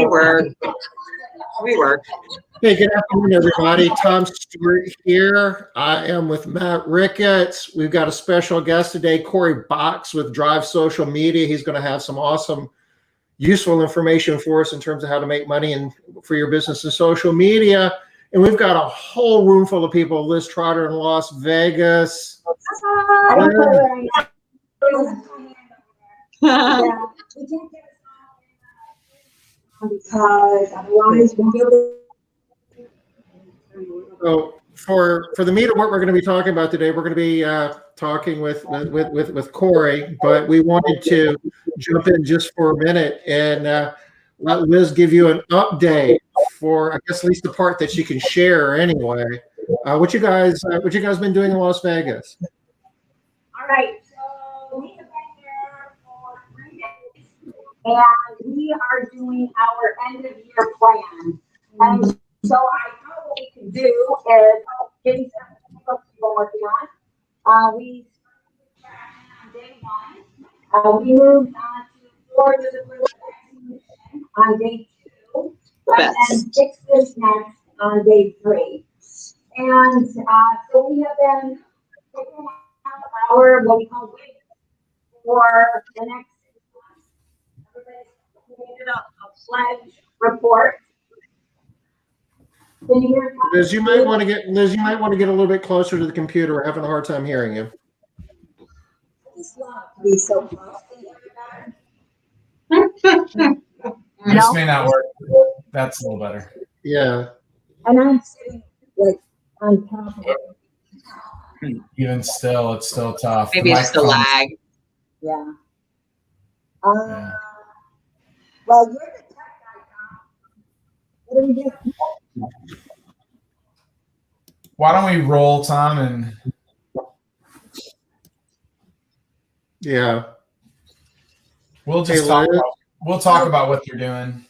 work. We work. Hey, good afternoon, everybody. Tom Stewart here. I am with Matt Ricketts. We've got a special guest today, Corey Boxx with Drive Social Media. He's going to have some awesome, useful information for us in terms of how to make money and for your business and social media. And we've got a whole room full of people. Liz Trotter in Las Vegas. Because otherwise we'll be able So for the meat of what we're going to be talking about today, we're going to be talking with Corey, but we wanted to jump in just for a minute and let Liz give you an update for, I guess, at least the part that she can share anyway. What you guys been doing in Las Vegas? All right, so we have been here for 3 days, and we are doing our end of year plan. And so I thought what we can do is getting some folks we've been working on. We started on day 1. We moved on to 4 disciplines of execution on day 2, and then 6 is next on day 3. And so we have been taking our what we call wait for the next 6 months. Everybody's created a pledge report. Can you hear me? Liz, you might want to get a little bit closer to the computer. We're having a hard time hearing you. This love to be so close to This may not work. That's a little better. Yeah. and I'm sitting like on top of it. Even still, it's still tough. Maybe it's just a lag. Yeah. Yeah. Well, you're the tech guy, Tom. What do we do? Why don't we roll, Tom, and Yeah. we'll just Hey, talk Liz. about what you're doing.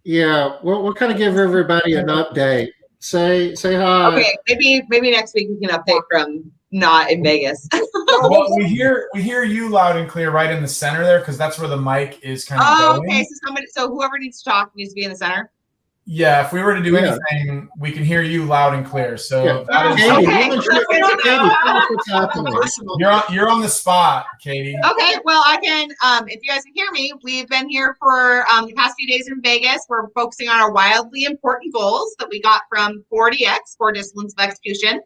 Yeah. We'll kind of give everybody an update. Say hi. Okay, maybe next week we can update from not in Vegas. Well, we hear you loud and clear right in the center there because that's where the mic is kind of Oh, going. okay. So whoever needs to talk needs to be in the center. Yeah, if we were to do Yeah. anything, we can hear you loud and clear. So Yeah. that is Katie, Okay. why don't you- Katie, tell us what's happening. you're on the spot, Katie. Okay, well, I can, if you guys can hear me, we've been here for the past few days in Vegas. We're focusing on our wildly important goals that we got from 4DX, 4 Disciplines of Execution.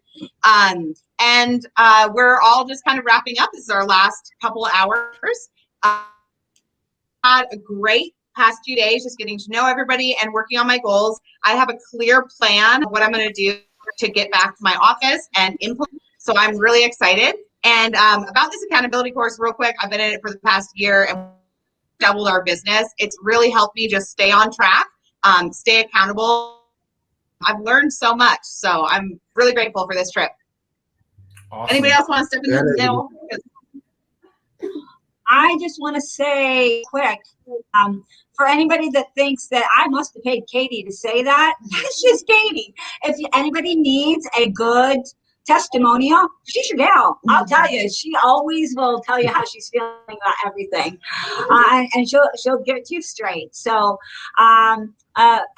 And we're all just kind of wrapping up. This is our last couple of hours. Had a great past few days just getting to know everybody and working on my goals. I have a clear plan of what I'm going to do to get back to my office and implement. So I'm really excited. And about this accountability course, real quick, I've been in it for the past year and doubled our business. It's really helped me just stay on track, stay accountable. I've learned so much. So I'm really grateful for this trip. Awesome. Anybody else want to step in the middle? I just want to say quick, for anybody that thinks that I must have paid Katie to say that, that's just Katie. If anybody needs a good testimonial, she's your gal. I'll tell you, she always will tell you how she's feeling about everything, and she'll give it to you straight. So,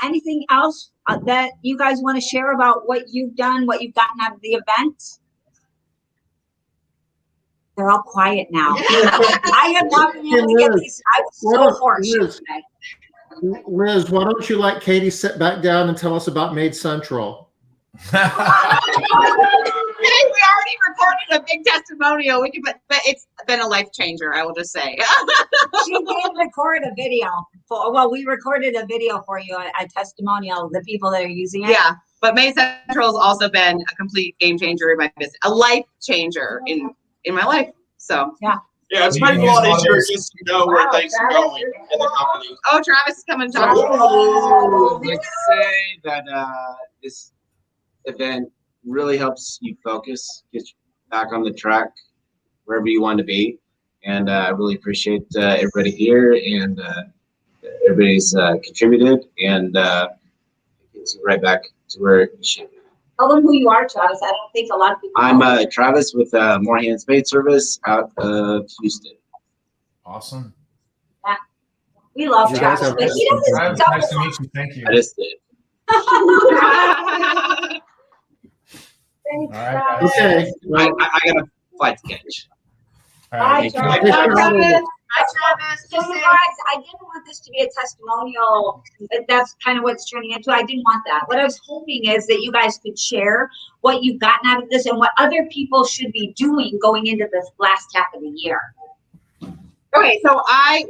anything else that you guys want to share about what you've done, what you've gotten out of the event? They're all quiet now. I have not been able to get these. I'm so hoarse today. Liz, why don't you let Katie sit back down and tell us about Made Central? Okay, we already recorded a big testimonial. But it's been a life changer, I will just say. She did record a video we recorded a video for you, a testimonial of the people that are using it. Yeah, but Made Central has also been a complete game changer in my business, a life changer in my life. So yeah, it's pretty cool to hear just to know where things are going in the company. Oh, Travis is coming to talk. I'd like to say that this event really helps you focus, get you back on the track wherever you want to be. And I really appreciate everybody here and everybody's contributed and gets you right back to where you should be. Tell them who you are, Travis. I don't think a lot of people I'm know. Travis with More Hands Made Service out of Houston. Awesome. We love You guys Travis, have- but he doesn't Travis, nice to meet you. Thank you. I just did. All right, guys. Okay. Well, I got a flight to catch. All right. Bye, Thank you. Travis. Bye, Travis. Bye, Travis. So you guys, I didn't want this to be a testimonial. That's kind of what it's turning into. I didn't want that. What I was hoping is that you guys could share what you've gotten out of this and what other people should be doing going into this last half of the year. Okay, so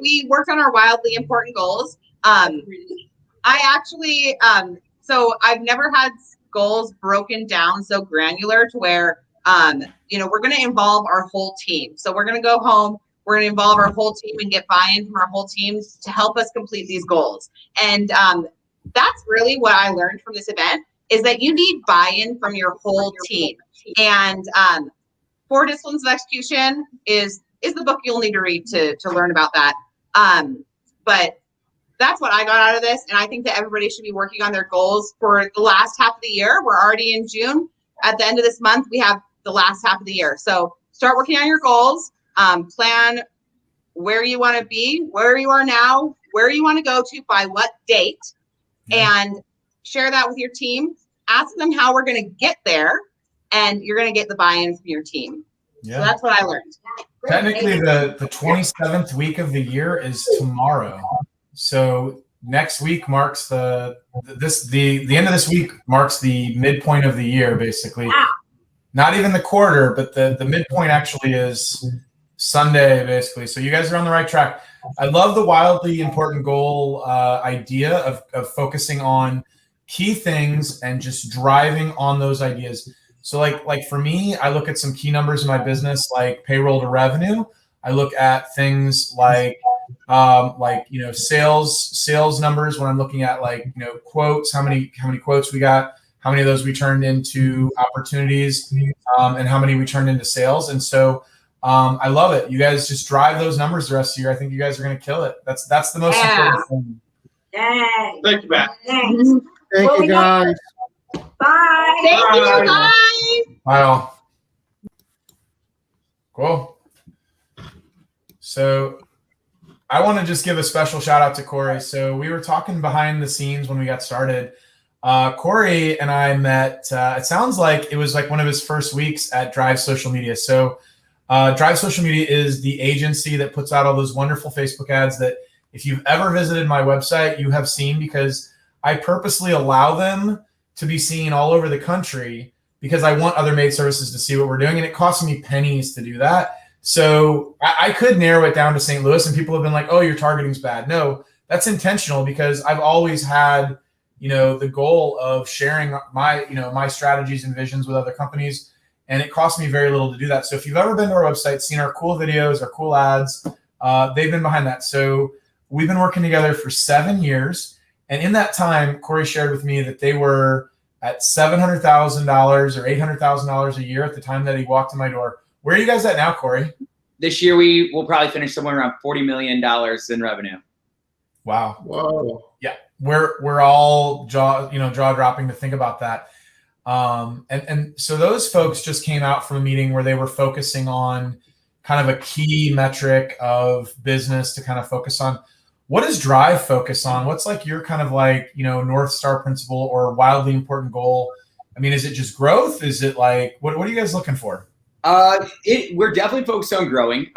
we worked on our wildly important goals. I actually, so I've never had goals broken down so granular to where, we're going to involve our whole team. So we're going to go home, we're going to involve our whole team and get buy-in from our whole teams to help us complete these goals. And that's really what I learned from this event is that you need buy-in from your whole team. And 4 Disciplines of Execution is the book you'll need to read to learn about that. But that's what I got out of this. And I think that everybody should be working on their goals for the last half of the year. We're already in June. At the end of this month, we have the last half of the year. So start working on your goals, plan where you want to be, where you are now, where you want to go to by what date, and share that with your team. Ask them how we're going to get there, and you're going to get the buy-in from your team. Yeah. So that's what I learned. Technically, the 27th week of the year is tomorrow. So next week marks the end of this week marks the midpoint of the year, basically. Wow. Not even the quarter, but the midpoint actually is Sunday, basically. So you guys are on the right track. I love the wildly important goal idea of focusing on key things and just driving on those ideas. So like for me, I look at some key numbers in my business, like payroll to revenue. I look at things like sales numbers when I'm looking at quotes, how many quotes we got, how many of those we turned into opportunities, and how many we turned into sales. And so I love it. You guys just drive those numbers the rest of the year. I think you guys are going to kill it. That's the most important thing. Yay. Thank you, Matt. Thanks. thank you, guys. Bye. Thank you, Bye. guys. Wow. Cool. So I want to just give a special shout out to Corey. So we were talking behind the scenes when we got started. Corey and I met, it sounds like it was like one of his first weeks at Drive Social Media. So Drive Social Media is the agency that puts out all those wonderful Facebook ads that if you've ever visited my website, you have seen, because I purposely allow them to be seen all over the country because I want other maid services to see what we're doing. And it costs me pennies to do that. So I could narrow it down to St. Louis, and people have been like, oh, your targeting's bad. No, that's intentional because I've always had, the goal of sharing my strategies and visions with other companies. And it costs me very little to do that. So if you've ever been to our website, seen our cool videos, our cool ads, they've been behind that. So we've been working together for 7 years. And in that time, Corey shared with me that they were at $700,000 or $800,000 a year at the time that he walked in my door. Where are you guys at now, Corey? This year, we will probably finish somewhere around $40 million in revenue. Wow. Whoa. Yeah. We're all jaw dropping to think about that. And so those folks just came out from a meeting where they were focusing on kind of a key metric of business to kind of focus on. What does Drive focus on? What's like your kind of North Star principle or wildly important goal? I mean, is it just growth? Is it like, what are you guys looking for? We're definitely focused on growing.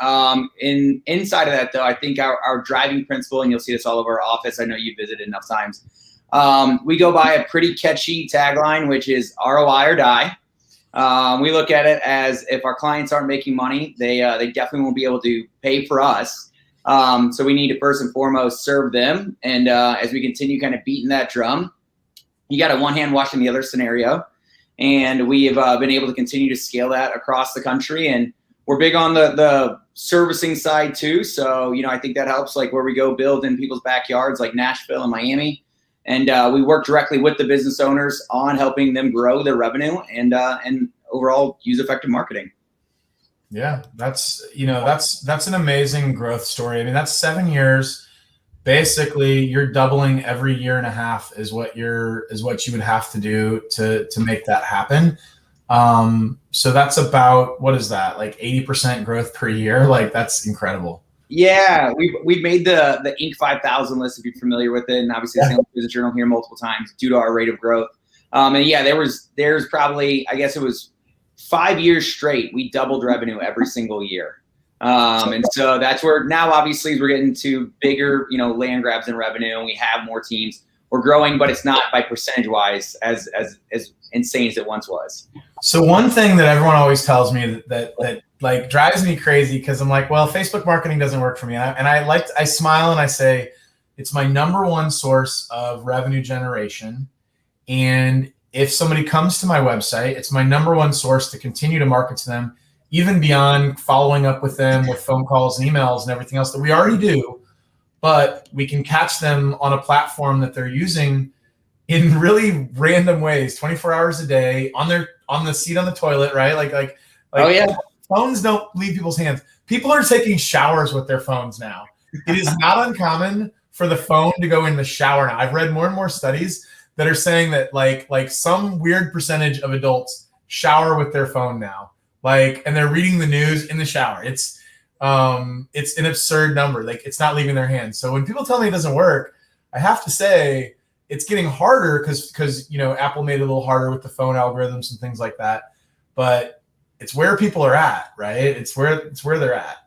Inside of that, though, I think our driving principle, and you'll see this all over our office. I know you visited enough times. We go by a pretty catchy tagline, which is ROI or die. We look at it as if our clients aren't making money, they definitely won't be able to pay for us. So we need to first and foremost serve them. And as we continue kind of beating that drum, you got a one hand washing the other scenario. And we have been able to continue to scale that across the country. And we're big on the servicing side too. So, I think that helps, like where we go build in people's backyards, like Nashville and Miami. And we work directly with the business owners on helping them grow their revenue and overall use effective marketing. Yeah, that's an amazing growth story. I mean, that's 7 years. Basically, you're doubling every year and a half is what you would have to do to make that happen. So that's about, what is that, like 80% growth per year? Like, that's incredible. Yeah, we've made the Inc. 5000 list if you're familiar with it, and obviously the St. Louis Business Journal here multiple times due to our rate of growth. And yeah, there's probably, I guess it was 5 years straight we doubled revenue every single year. And so that's where now obviously we're getting to bigger, land grabs in revenue, and we have more teams. We're growing, but it's not by percentage wise as insane as it once was. So one thing that everyone always tells me that like drives me crazy, because I'm like, well, Facebook marketing doesn't work for me. And I smile and I say, it's my number one source of revenue generation. And if somebody comes to my website, it's my number one source to continue to market to them, even beyond following up with them with phone calls and emails and everything else that we already do. But we can catch them on a platform that they're using in really random ways, 24 hours a day, on the seat on the toilet, right? Like oh yeah. Phones don't leave people's hands. People are taking showers with their phones now. It is not uncommon for the phone to go in the shower now. I've read more and more studies that are saying that like some weird percentage of adults shower with their phone now. And they're reading the news in the shower. It's an absurd number. Like, it's not leaving their hands. So when people tell me it doesn't work, I have to say it's getting harder because Apple made it a little harder with the phone algorithms and things like that. But it's where people are at, right? It's where they're at.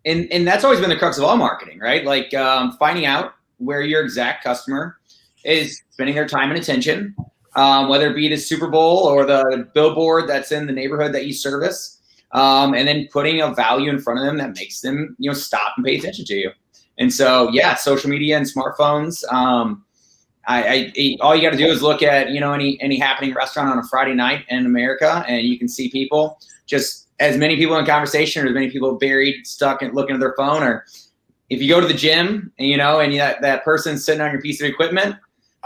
And that's always been the crux of all marketing, right? Like finding out where your exact customer is spending their time and attention, whether it be the Super Bowl or the billboard that's in the neighborhood that you service, and then putting a value in front of them that makes them, stop and pay attention to you. And so, yeah, social media and smartphones. All you got to do is look at, any happening restaurant on a Friday night in America, and you can see people, just as many people in conversation or as many people buried, stuck and looking at their phone. Or if you go to the gym and, and that person's sitting on your piece of equipment,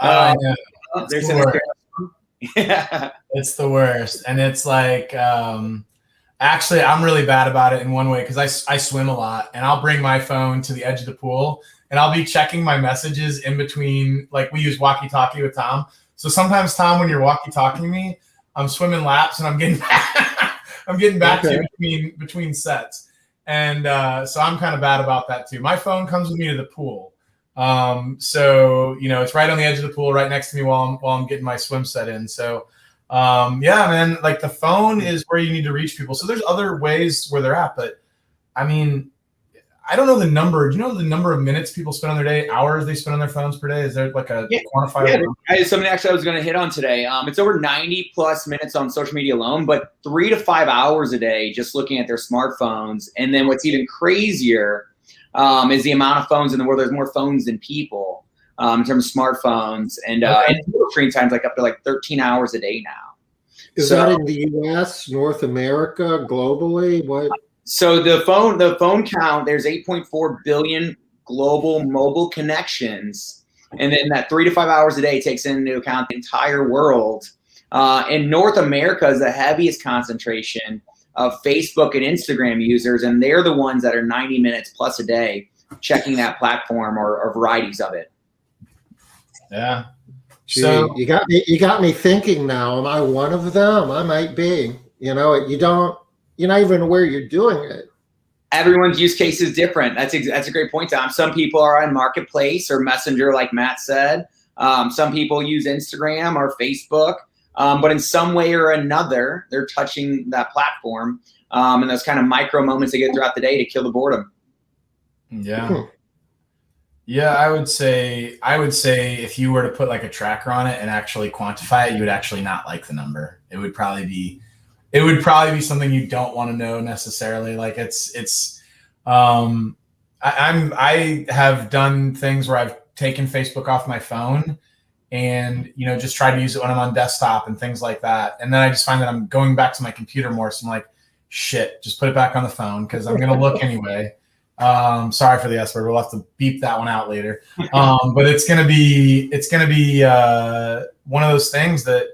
yeah. They're Yeah. It's the worst. And it's like, actually, I'm really bad about it in one way, because I swim a lot, and I'll bring my phone to the edge of the pool, and I'll be checking my messages in between. Like, we use walkie-talkie with Tom. So sometimes, Tom, when you're walkie-talking me, I'm swimming laps and I'm getting back to you between sets. And so I'm kind of bad about that too. My phone comes with me to the pool. So, it's right on the edge of the pool, right next to me while I'm getting my swim set in. So, yeah, man, like, the phone is where you need to reach people. So there's other ways where they're at, but I mean, I don't know the number. Do you know the number of minutes people spend on their day, hours they spend on their phones per day? Is there like a quantifiable? Yeah, something actually I was going to hit on today. It's over 90 plus minutes on social media alone, but 3 to 5 hours a day just looking at their smartphones. And then what's even crazier is the amount of phones in the world. There's more phones than people in terms of smartphones, and screen time's like up to like 13 hours a day now. Is that in the U.S., North America, globally? What? So the phone count, there's 8.4 billion global mobile connections. And then that 3 to 5 hours a day takes into account the entire world. And North America is the heaviest concentration of Facebook and Instagram users. And they're the ones that are 90 minutes plus a day checking that platform or varieties of it. Yeah. Gee, so you got me thinking now. Am I one of them? I might be. You're not even aware you're doing it. Everyone's use case is different. That's a great point, Tom. Some people are on Marketplace or Messenger, like Matt said. Some people use Instagram or Facebook. But in some way or another, they're touching that platform. And those kind of micro moments they get throughout the day to kill the boredom. Yeah. Yeah, I would say if you were to put like a tracker on it and actually quantify it, you would actually not like the number. It would probably be something you don't want to know necessarily. Like I have done things where I've taken Facebook off my phone and, just try to use it when I'm on desktop and things like that. And then I just find that I'm going back to my computer more. So I'm like, shit, just put it back on the phone, because I'm going to look anyway. Sorry for the S word. We'll have to beep that one out later. But it's going to be one of those things that,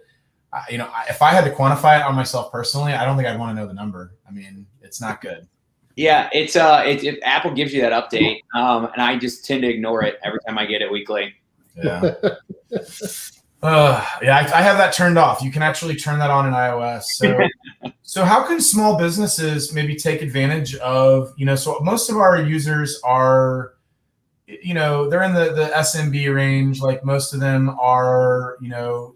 if I had to quantify it on myself personally, I don't think I'd want to know the number. I mean, it's not good. Yeah, it's Apple gives you that update, and I just tend to ignore it every time I get it weekly. Yeah. Yeah, I have that turned off. You can actually turn that on in iOS. So So how can small businesses maybe take advantage of, so most of our users are, they're in the SMB range. Like most of them are,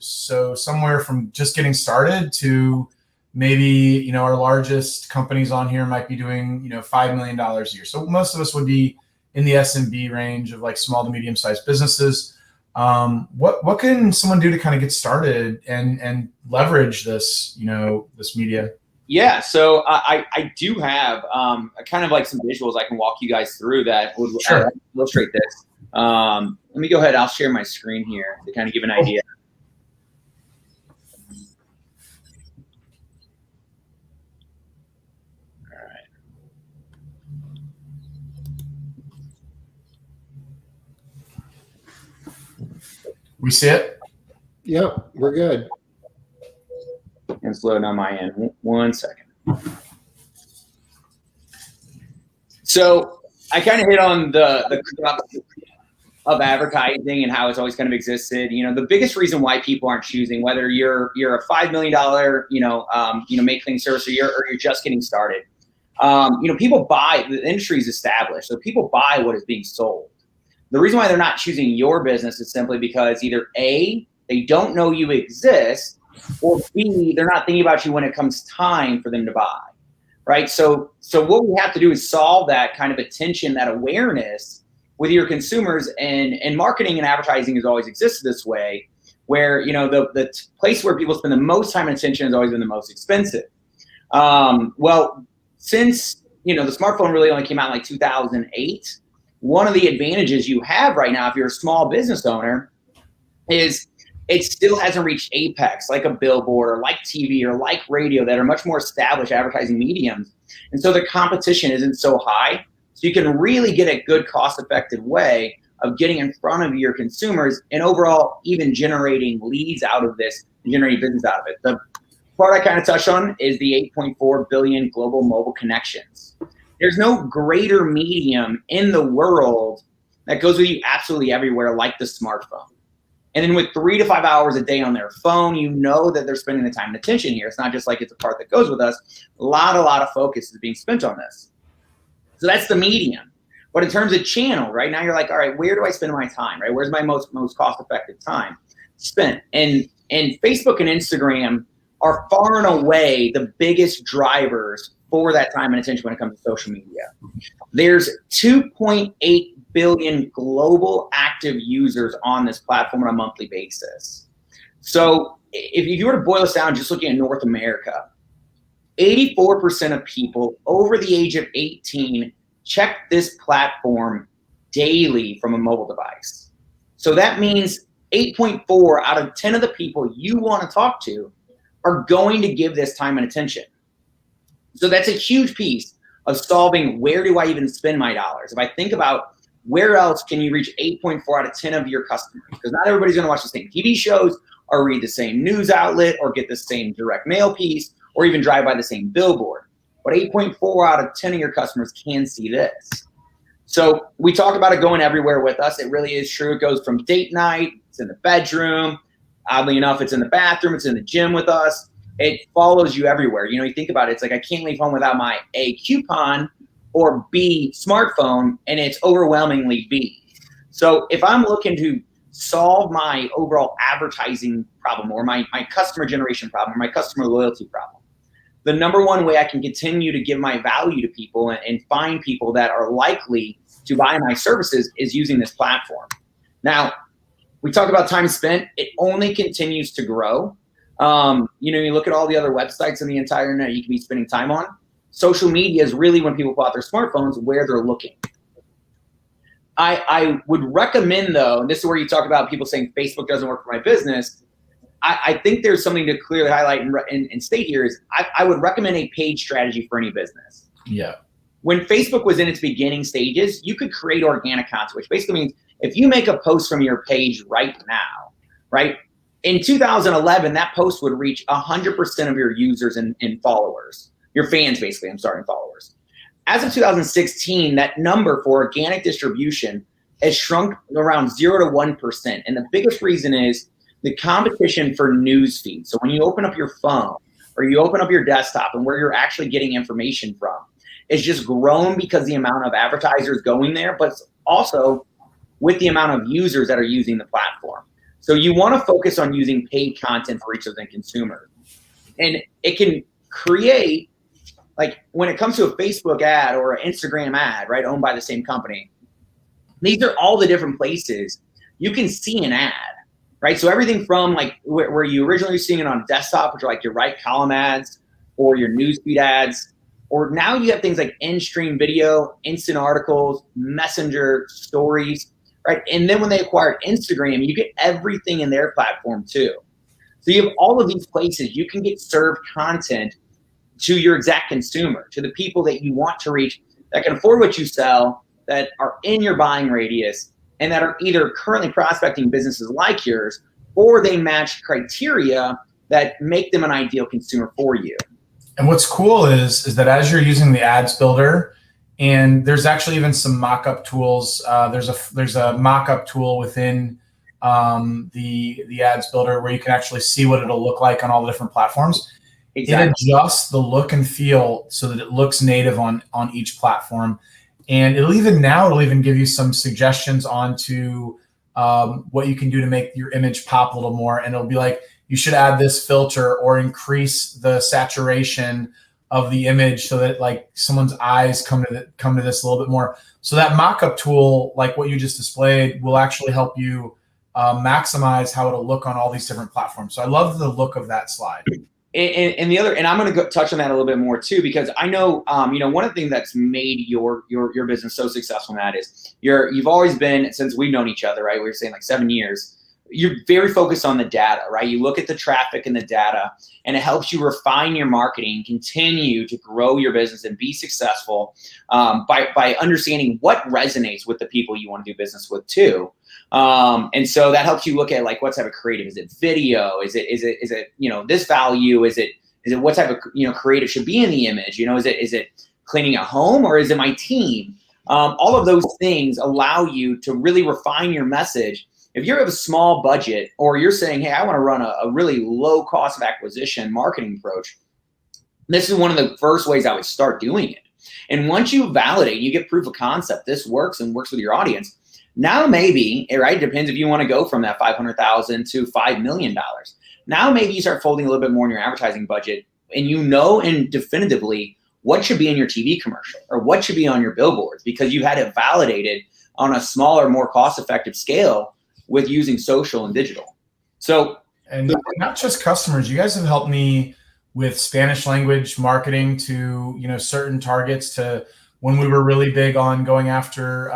so somewhere from just getting started to maybe, our largest companies on here might be doing, $5 million a year. So most of us would be in the SMB range of like small to medium sized businesses. What can someone do to kind of get started and leverage this, this media? Yeah, so I do have kind of like some visuals I can walk you guys through that would illustrate this. Let me go ahead. I'll share my screen here to kind of give an idea. All right. We see it? Yep, we're good. And slow down my end. 1 second. So I kind of hit on the crux of advertising and how it's always kind of existed. The biggest reason why people aren't choosing, whether you're a $5 million make clean service or you're just getting started. People buy, the industry is established, so people buy what is being sold. The reason why they're not choosing your business is simply because either A, they don't know you exist, or B, they're not thinking about you when it comes time for them to buy, right? So what we have to do is solve that kind of attention, that awareness with your consumers, and marketing and advertising has always existed this way, where, the place where people spend the most time and attention has always been the most expensive. Well, since, the smartphone really only came out in like 2008, one of the advantages you have right now, if you're a small business owner, is it still hasn't reached apex like a billboard or like TV or like radio that are much more established advertising mediums. And so the competition isn't so high. So you can really get a good cost-effective way of getting in front of your consumers and overall even generating leads out of this, generating business out of it. The part I kind of touched on is the 8.4 billion global mobile connections. There's no greater medium in the world that goes with you absolutely everywhere like the smartphone. And then with 3 to 5 hours a day on their phone, you know that they're spending the time and attention here. It's not just like it's a part that goes with us. A lot of focus is being spent on this. So that's the medium. But in terms of channel, right now you're like, all right, where do I spend my time, right? Where's my most cost-effective time spent? And Facebook and Instagram are far and away the biggest drivers for that time and attention when it comes to social media. There's 2.8 billion global active users on this platform on a monthly basis. So if you were to boil this down, just looking at North America, 84% of people over the age of 18 check this platform daily from a mobile device. So that means 8.4 out of 10 of the people you want to talk to are going to give this time and attention. So that's a huge piece of solving where do I even spend my dollars. If I think about where else can you reach 8.4 out of 10 of your customers, because not everybody's going to watch the same TV shows or read the same news outlet or get the same direct mail piece or even drive by the same billboard. But 8.4 out of 10 of your customers can see this. So we talk about it going everywhere with us. It really is true. It goes from date night, it's in the bedroom. Oddly enough, it's in the bathroom, it's in the gym with us. It follows you everywhere. You think about it, it's like I can't leave home without my A, coupon, or B, smartphone, and it's overwhelmingly B. So if I'm looking to solve my overall advertising problem or my customer generation problem or my customer loyalty problem, the number one way I can continue to give my value to people and find people that are likely to buy my services is using this platform. Now, we talk about time spent. It only continues to grow. You look at all the other websites on the entire internet you can be spending time on. Social media is really, when people pull out their smartphones, where they're looking. I would recommend, though, and this is where you talk about people saying Facebook doesn't work for my business. I think there's something to clearly highlight and state here is I would recommend a page strategy for any business. Yeah. When Facebook was in its beginning stages, you could create organic content, which basically means if you make a post from your page right now, right? In 2011, that post would reach 100% of your users and followers. Your fans, basically, and followers. As of 2016, that number for organic distribution has shrunk around 0 to 1%. And the biggest reason is the competition for news feeds. So when you open up your phone, or you open up your desktop and where you're actually getting information from is just grown because the amount of advertisers going there, but also with the amount of users that are using the platform. So you want to focus on using paid content for each of the consumers. And it can create, like when it comes to a Facebook ad or an Instagram ad, right, owned by the same company, these are all the different places you can see an ad, right? So everything from like where you originally were seeing it on desktop, which are like your right column ads or your newsfeed ads, or now you have things like in-stream video, instant articles, messenger stories, right? And then when they acquired Instagram, you get everything in their platform too. So you have all of these places you can get served content to your exact consumer, to the people that you want to reach, that can afford what you sell, that are in your buying radius, and that are either currently prospecting businesses like yours, or they match criteria that make them an ideal consumer for you. And what's cool is that as you're using the ads builder, and there's actually even some mock-up tools. There's a mock-up tool within the ads builder where you can actually see what it'll look like on all the different platforms. Exactly. It adjusts the look and feel so that it looks native on each platform. And it'll even give you some suggestions onto what you can do to make your image pop a little more. And it'll be like, you should add this filter or increase the saturation of the image so that like someone's eyes come to this a little bit more. So that mock-up tool, like what you just displayed, will actually help you maximize how it'll look on all these different platforms. So I love the look of that slide. And I'm going to touch on that a little bit more too, because I know, one of the things that's made your business so successful, Matt, is you've always been, since we've known each other, right? We were saying like 7 years. You're very focused on the data, right? You look at the traffic and the data, and it helps you refine your marketing, continue to grow your business, and be successful by understanding what resonates with the people you want to do business with too. And so that helps you look at like what type of creative. Is it video? Is it this value? Is it what type of creative should be in the image? Is it cleaning a home, or is it my team? All of those things allow you to really refine your message. If you have a small budget, or you're saying, hey, I want to run a really low cost of acquisition marketing approach, this is one of the first ways I would start doing it. And once you validate, you get proof of concept, this works and works with your audience. Now maybe, right, it depends if you want to go from that $500,000 to $5 million. Now maybe you start folding a little bit more in your advertising budget, and and definitively what should be in your TV commercial or what should be on your billboards, because you had it validated on a smaller, more cost-effective scale with using social and digital. So, and not just customers, you guys have helped me with Spanish language marketing to, certain targets, to when we were really big on going after,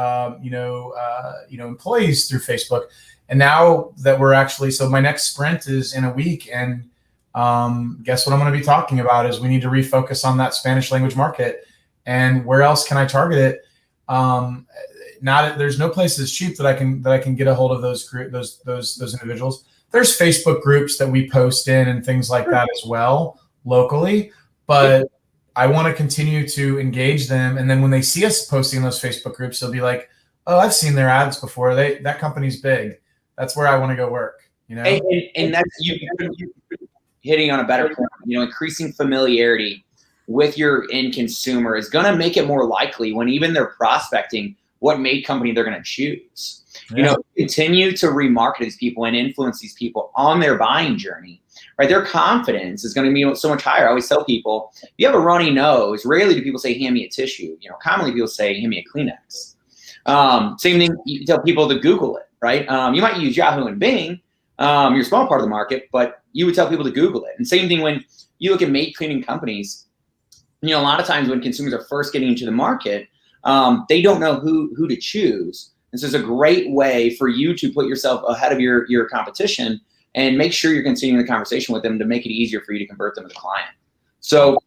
employees through Facebook. And now that we're actually, so my next sprint is in a week, and guess what I'm going to be talking about is we need to refocus on that Spanish language market. And where else can I target it? There's no place that's cheap that I can get a hold of those individuals. There's Facebook groups that we post in and things like that as well locally, but I want to continue to engage them. And then when they see us posting in those Facebook groups, they'll be like, oh, I've seen their ads before. That company's big. That's where I want to go work. And that's you hitting on a better point. Increasing familiarity with your end consumer is going to make it more likely when even they're prospecting what made company they're going to choose. Yeah. Continue to remarket these people and influence these people on their buying journey, right? Their confidence is going to be so much higher. I always tell people, if you have a runny nose, rarely do people say, hand me a tissue. Commonly people say, hand me a Kleenex. Same thing, you tell people to Google it, right? You might use Yahoo and Bing. You're a small part of the market, but you would tell people to Google it. And same thing when you look at maid cleaning companies, a lot of times when consumers are first getting into the market, they don't know who to choose. This is a great way for you to put yourself ahead of your competition and make sure you're continuing the conversation with them to make it easier for you to convert them to the client. So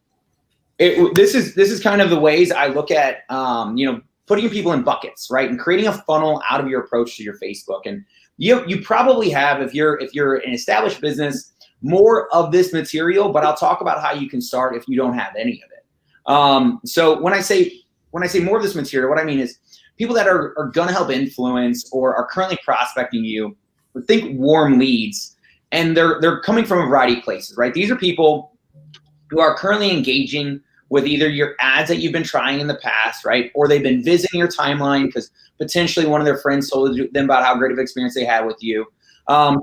this is kind of the ways I look at, putting people in buckets, right? And creating a funnel out of your approach to your Facebook. And you probably have, if you're an established business, more of this material, but I'll talk about how you can start if you don't have any of it. So when I say more of this material, what I mean is people that are going to help influence or are currently prospecting you, think warm leads, and they're coming from a variety of places, right? These are people who are currently engaging with either your ads that you've been trying in the past, right? Or they've been visiting your timeline because potentially one of their friends told them about how great of an experience they had with you.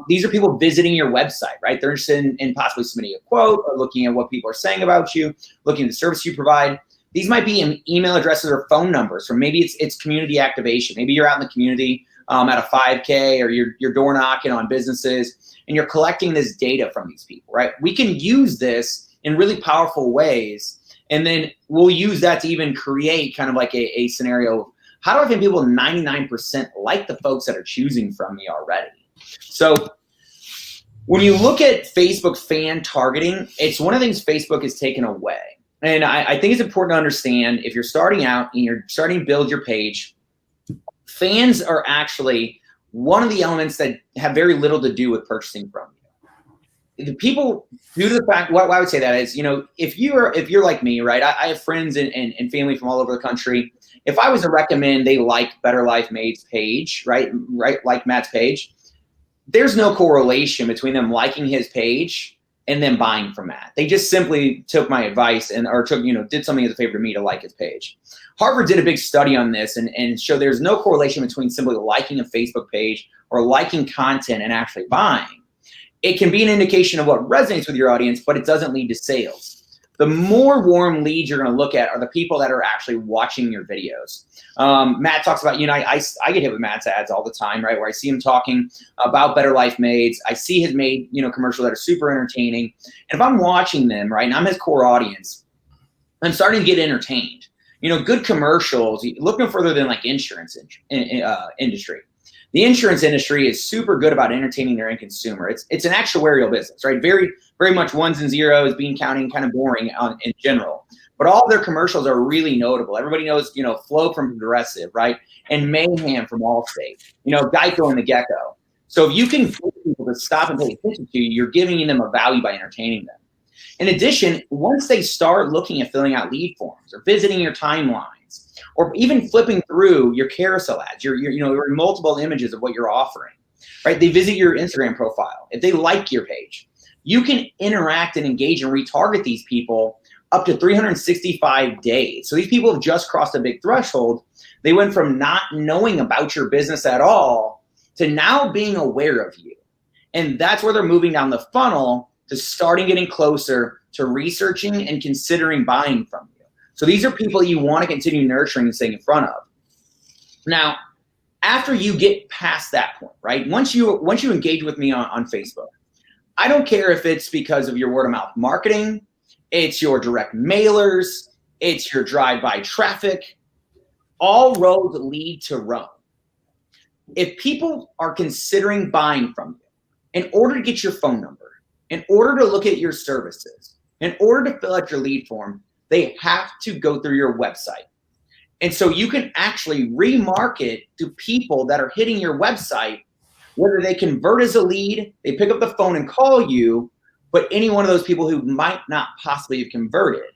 These are people visiting your website, right? They're interested in possibly submitting a quote or looking at what people are saying about you, looking at the service you provide. These might be email addresses or phone numbers, or maybe it's community activation. Maybe you're out in the community at a 5K, or you're door knocking on businesses, and you're collecting this data from these people, right? We can use this in really powerful ways. And then we'll use that to even create kind of like a scenario of how do I think people 99% like the folks that are choosing from me already? So when you look at Facebook fan targeting, it's one of the things Facebook has taken away. And I think it's important to understand if you're starting out and you're starting to build your page, fans are actually one of the elements that have very little to do with purchasing from you. The people, due to the fact, what I would say that is, if you're like me, right? I have friends and family from all over the country. If I was to recommend they like Better Life Made's page, right, like Matt's page, there's no correlation between them liking his page and then buying from Matt. They just simply took my advice did something as a favor to me to like his page. Harvard did a big study on this and showed there's no correlation between simply liking a Facebook page or liking content and actually buying. It can be an indication of what resonates with your audience, but it doesn't lead to sales. The more warm leads you're going to look at are the people that are actually watching your videos. Matt talks about, I get hit with Matt's ads all the time, right? Where I see him talking about Better Life Maids. I see his made, commercials that are super entertaining. And if I'm watching them, right, and I'm his core audience, I'm starting to get entertained. Good commercials, look no further than like insurance industry. The insurance industry is super good about entertaining their end consumer. It's an actuarial business, right? Very, very much ones and zeros, bean counting, kind of boring in general. But all their commercials are really notable. Everybody knows, Flo from Progressive, right? And Mayhem from Allstate, Geico and the Gecko. So if you can get people to stop and pay attention to you, you're giving them a value by entertaining them. In addition, once they start looking at filling out lead forms or visiting your timelines, or even flipping through your carousel ads, your multiple images of what you're offering, right? They visit your Instagram profile. If they like your page, you can interact and engage and retarget these people up to 365 days. So these people have just crossed a big threshold. They went from not knowing about your business at all to now being aware of you. And that's where they're moving down the funnel to starting getting closer to researching and considering buying from you. So these are people you want to continue nurturing and staying in front of. Now, after you get past that point, right? Once you engage with me on Facebook, I don't care if it's because of your word of mouth marketing, it's your direct mailers, it's your drive-by traffic, all roads lead to Rome. If people are considering buying from you, in order to get your phone number, in order to look at your services, in order to fill out your lead form, they have to go through your website. And so you can actually remarket to people that are hitting your website, whether they convert as a lead, they pick up the phone and call you, but any one of those people who might not possibly have converted,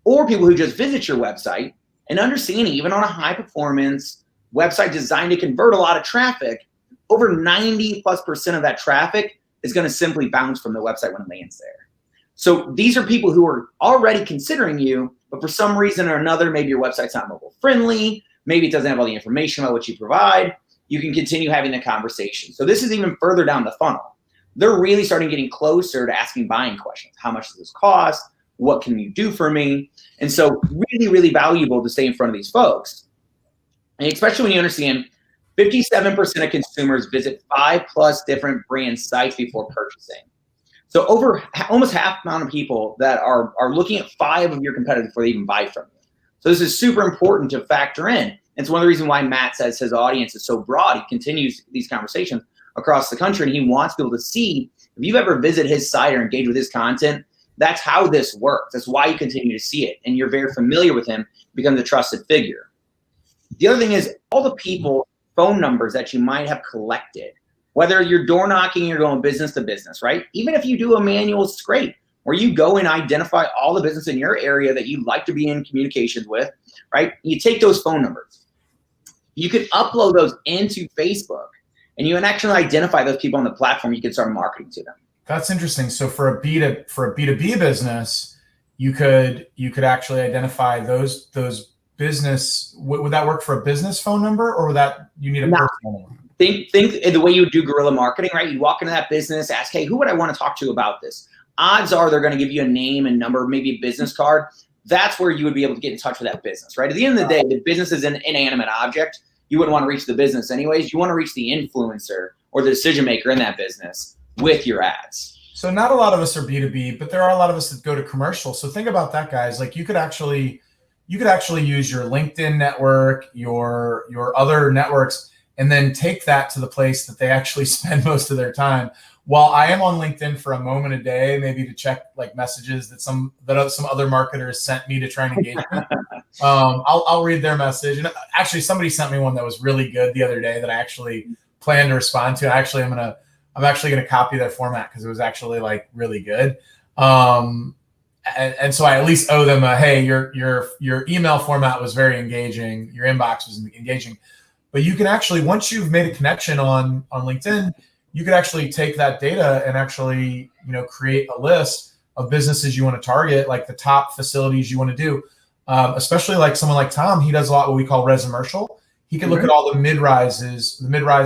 or people who just visit your website and understanding, even on a high performance website designed to convert a lot of traffic, over 90+% of that traffic is going to simply bounce from the website when it lands there. So these are people who are already considering you, but for some reason or another, maybe your website's not mobile friendly, maybe it doesn't have all the information about what you provide. You can continue having the conversation. So this is even further down the funnel. They're really starting getting closer to asking buying questions. How much does this cost? What can you do for me? And so really, really valuable to stay in front of these folks. And especially when you understand 57% of consumers visit 5+ different brand sites before purchasing. So over almost half the amount of people that are looking at 5 of your competitors before they even buy from you. So this is super important to factor in. It's one of the reasons why Matt says his audience is so broad. He continues these conversations across the country, and he wants people to see, if you've ever visited his site or engaged with his content, that's how this works. That's why you continue to see it. And you're very familiar with him, becomes a trusted figure. The other thing is all the people, phone numbers that you might have collected, whether you're door knocking, you're going business to business, right? Even if you do a manual scrape where you go and identify all the business in your area that you'd like to be in communications with, right? You take those phone numbers. You can upload those into Facebook and you can actually identify those people on the platform. You can start marketing to them. That's interesting. So for a B2B business, you could actually identify those business. Would that work for a business phone number, or would that you need a personal number? Think the way you would do guerrilla marketing, right? You walk into that business, ask, hey, who would I want to talk to about this? Odds are they're going to give you a name and number, maybe a business card. That's where you would be able to get in touch with that business, right? At the end of the day, the business is an inanimate object. You wouldn't want to reach the business anyways. You want to reach the influencer or the decision maker in that business with your ads. So not a lot of us are B2B, but there are a lot of us that go to commercial. So think about that, guys. Like you could actually use your LinkedIn network, your other networks, and then take that to the place that they actually spend most of their time. While I am on LinkedIn for a moment a day, maybe to check like messages that some other marketers sent me to try and engage me, I'll read their message. And actually, somebody sent me one that was really good the other day that I actually plan to respond to. Actually, I'm actually gonna copy that format because it was actually like really good. And so I at least owe them a, hey, your email format was very engaging. Your inbox was engaging. But you can actually, once you've made a connection on LinkedIn, you could actually take that data and actually, create a list of businesses you want to target, like the top facilities you want to do. Especially like someone like Tom, he does a lot what we call residential. He can look at all the mid-rise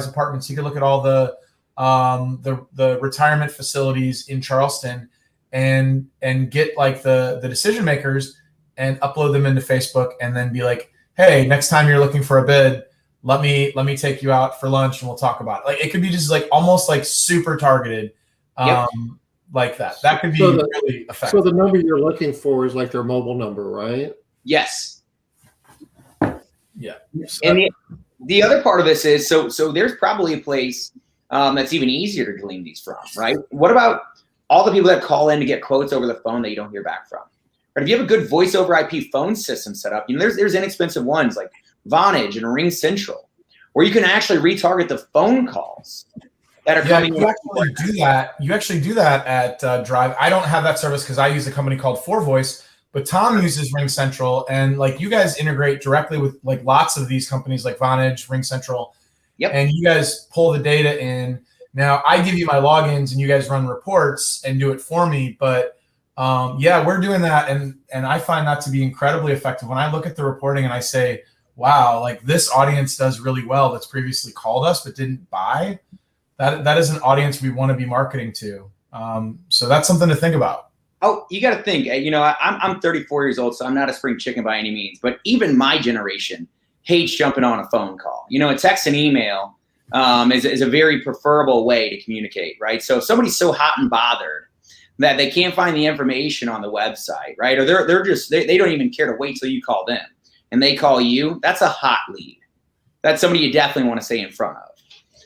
apartments. He could look at all the retirement facilities in Charleston and get like the decision makers and upload them into Facebook and then be like, hey, next time you're looking for a bid, let me take you out for lunch and we'll talk about it. Like it could be just like almost like super targeted, like that. That could be really effective. So the number you're looking for is like their mobile number, right? Yes. Yeah. And the other part of this is so there's probably a place that's even easier to glean these from, right? What about all the people that call in to get quotes over the phone that you don't hear back from? Right? If you have a good voice over IP phone system set up, there's inexpensive ones like Vonage and Ring Central, where you can actually retarget the phone calls that are coming. You actually do that at Drive. I don't have that service because I use a company called 4Voice, but Tom uses Ring Central, and like you guys integrate directly with like lots of these companies like Vonage, Ring Central, and you guys pull the data in. Now I give you my logins, and you guys run reports and do it for me. But we're doing that, and I find that to be incredibly effective. When I look at the reporting and I say, wow, like this audience does really well that's previously called us but didn't buy, that is an audience we want to be marketing to. So that's something to think about. Oh, you got to think, I'm 34 years old, so I'm not a spring chicken by any means, but even my generation hates jumping on a phone call. A text and email is a very preferable way to communicate, right? So if somebody's so hot and bothered that they can't find the information on the website, right? Or they don't even care to wait till you call them, and they call you, that's a hot lead. That's somebody you definitely want to stay in front of.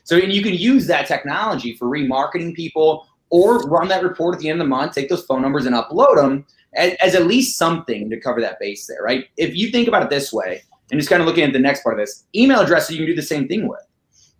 So and you can use that technology for remarketing people or run that report at the end of the month, take those phone numbers and upload them as at least something to cover that base there, right? If you think about it this way, and just kind of looking at the next part of this, email addresses you can do the same thing with.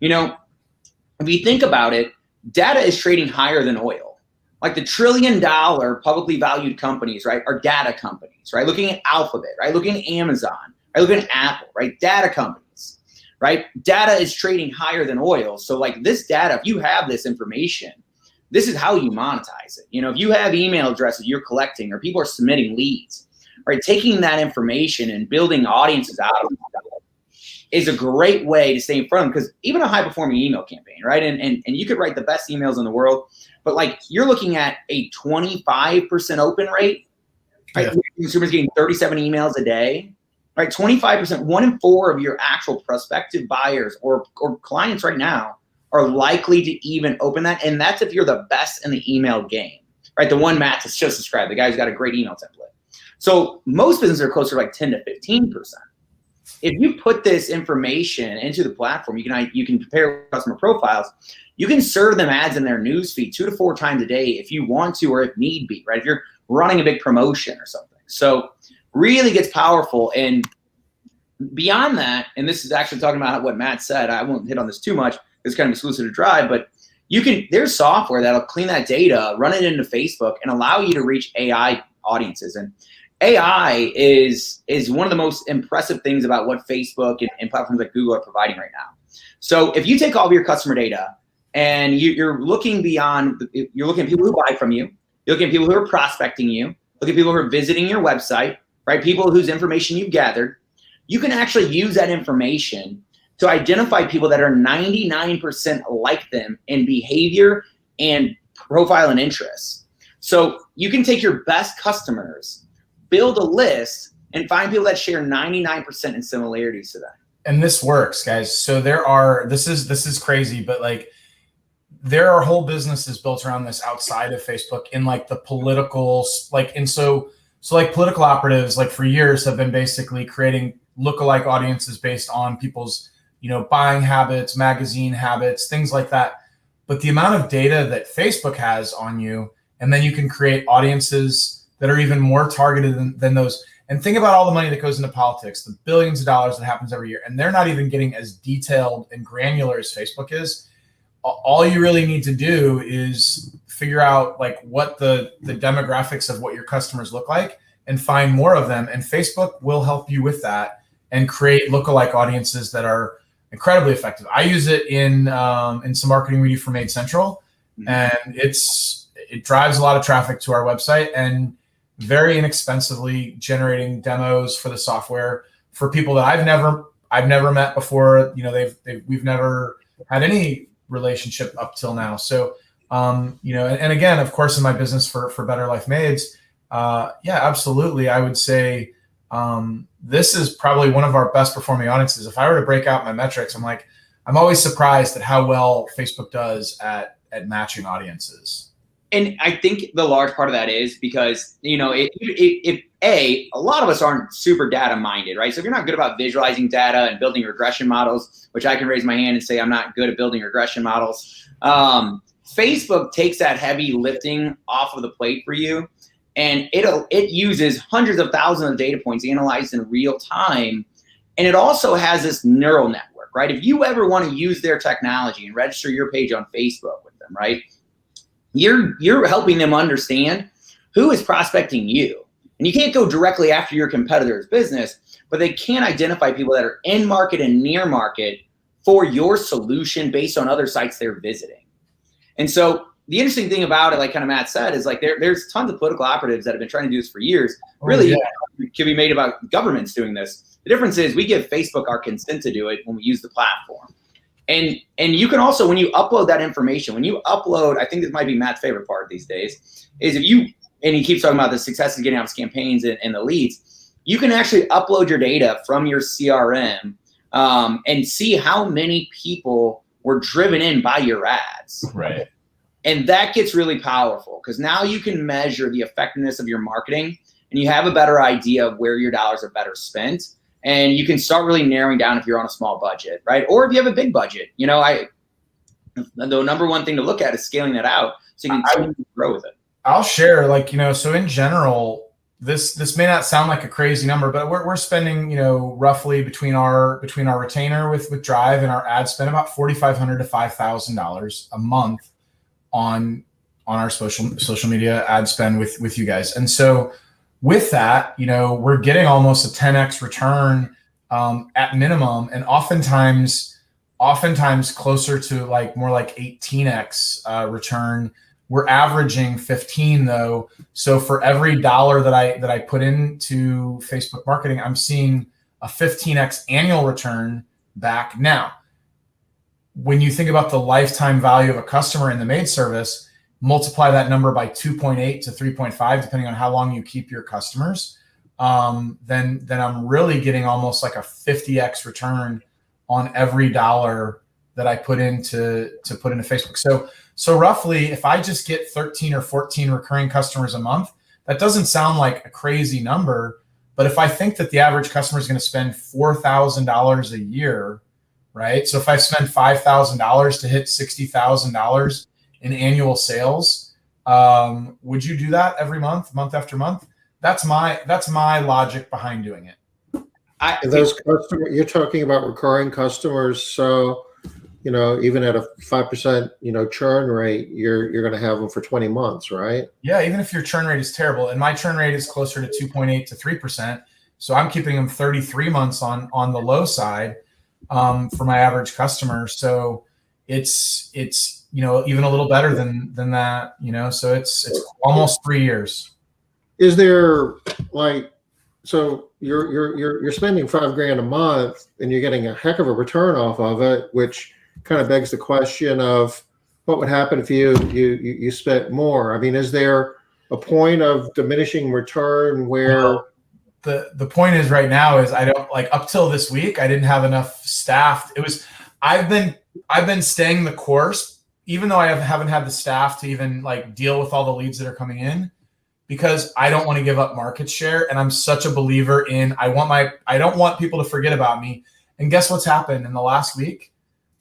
If you think about it, data is trading higher than oil. Like the $1 trillion publicly valued companies, right, are data companies, right? Looking at Alphabet, right? Looking at Amazon, right? Looking at Apple, right? Data companies, right? Data is trading higher than oil. So like this data, if you have this information, this is how you monetize it. If you have email addresses you're collecting or people are submitting leads, right? Taking that information and building audiences out of it is a great way to stay in front of them, because even a high performing email campaign, right? And you could write the best emails in the world, but like you're looking at a 25% open rate, right? Yeah. Consumers getting 37 emails a day, right? 25%, 1 in 4 of your actual prospective buyers or clients right now are likely to even open that. And that's if you're the best in the email game, right? The one Matt has just described, the guy who's got a great email template. So most businesses are closer to like 10 to 15%. If you put this information into the platform, you can compare customer profiles. You can serve them ads in their newsfeed 2 to 4 times a day if you want to, or if need be, right? If you're running a big promotion or something. So really gets powerful. And beyond that, and this is actually talking about what Matt said, I won't hit on this too much. It's kind of exclusive to Drive, but there's software that'll clean that data, run it into Facebook, and allow you to reach AI audiences. And AI is one of the most impressive things about what Facebook and platforms like Google are providing right now. So if you take all of your customer data and you're looking beyond, you're looking at people who buy from you, you're looking at people who are prospecting you, look at people who are visiting your website, right? People whose information you've gathered. You can actually use that information to identify people that are 99% like them in behavior and profile and interests. So you can take your best customers, build a list, and find people that share 99% in similarities to them. And this works, guys. So this is crazy, but like there are whole businesses built around this outside of Facebook in like the political, like, and so like political operatives, like for years have been basically creating lookalike audiences based on people's, buying habits, magazine habits, things like that. But the amount of data that Facebook has on you, and then you can create audiences that are even more targeted than those. And think about all the money that goes into politics, the billions of dollars that happens every year. And they're not even getting as detailed and granular as Facebook is. All you really need to do is figure out like what the demographics of what your customers look like and find more of them. And Facebook will help you with that and create lookalike audiences that are incredibly effective. I use it in some marketing we do for Made Central, and it drives a lot of traffic to our website and very inexpensively generating demos for the software for people that I've never met before. We've never had any relationship up till now. So, and again, of course, in my business for Better Life Maids, absolutely. I would say this is probably one of our best performing audiences. If I were to break out my metrics, I'm always surprised at how well Facebook does at matching audiences. And I think the large part of that is because, if a lot of us aren't super data minded, right? So if you're not good about visualizing data and building regression models, which I can raise my hand and say I'm not good at building regression models, Facebook takes that heavy lifting off of the plate for you. And it uses hundreds of thousands of data points analyzed in real time. And it also has this neural network, right? If you ever want to use their technology and register your page on Facebook with them, right? You're helping them understand who is prospecting you. And you can't go directly after your competitor's business, but they can identify people that are in market and near market for your solution based on other sites they're visiting. And so the interesting thing about it, like kind of Matt said, is like there's tons of political operatives that have been trying to do this for years. Really, it can be made about governments doing this. The difference is we give Facebook our consent to do it when we use the platform. And you can also, when you upload that information, I think this might be Matt's favorite part these days, is and he keeps talking about the success of getting out his campaigns and the leads, you can actually upload your data from your CRM and see how many people were driven in by your ads. Right. And that gets really powerful because now you can measure the effectiveness of your marketing and you have a better idea of where your dollars are better spent. And you can start really narrowing down if you're on a small budget, right? Or if you have a big budget. The number one thing to look at is scaling that out so you can grow with it. I'll share, so in general, this may not sound like a crazy number, but we're spending, roughly between our retainer with Drive and our ad spend about $4,500 to $5,000 a month on our social media ad spend with you guys. And so with that, we're getting almost a 10x return at minimum, and oftentimes closer to more like 18x return. We're averaging 15 though. So for every dollar that I put into Facebook marketing, I'm seeing a 15x annual return back. Now, when you think about the lifetime value of a customer in the Made service, multiply that number by 2.8 to 3.5, depending on how long you keep your customers, then I'm really getting almost like a 50x return on every dollar that I put into Facebook. So roughly, if I just get 13 or 14 recurring customers a month, that doesn't sound like a crazy number. But if I think that the average customer is going to spend $4,000 a year, right? So if I spend $5,000 to hit $60,000 in annual sales, would you do that every month after month? That's my logic behind doing it. Those customers, you're talking about recurring customers. So, even at a 5%, churn rate, you're going to have them for 20 months, right? Yeah. Even if your churn rate is terrible, and my churn rate is closer to 2.8 to 3%. So I'm keeping them 33 months on the low side for my average customer. So it's even a little better than that, so it's almost 3 years. is there like, so you're spending $5,000 a month and you're getting a heck of a return off of it, which kind of begs the question of what would happen if you spent more? I mean, is there a point of diminishing return where the point is right now is I don't, like, up till this week I didn't have enough staff. I've been staying the course, even though I haven't had the staff to even like deal with all the leads that are coming in, because I don't want to give up market share. And I'm such a believer in, I don't want people to forget about me. And guess what's happened in the last week?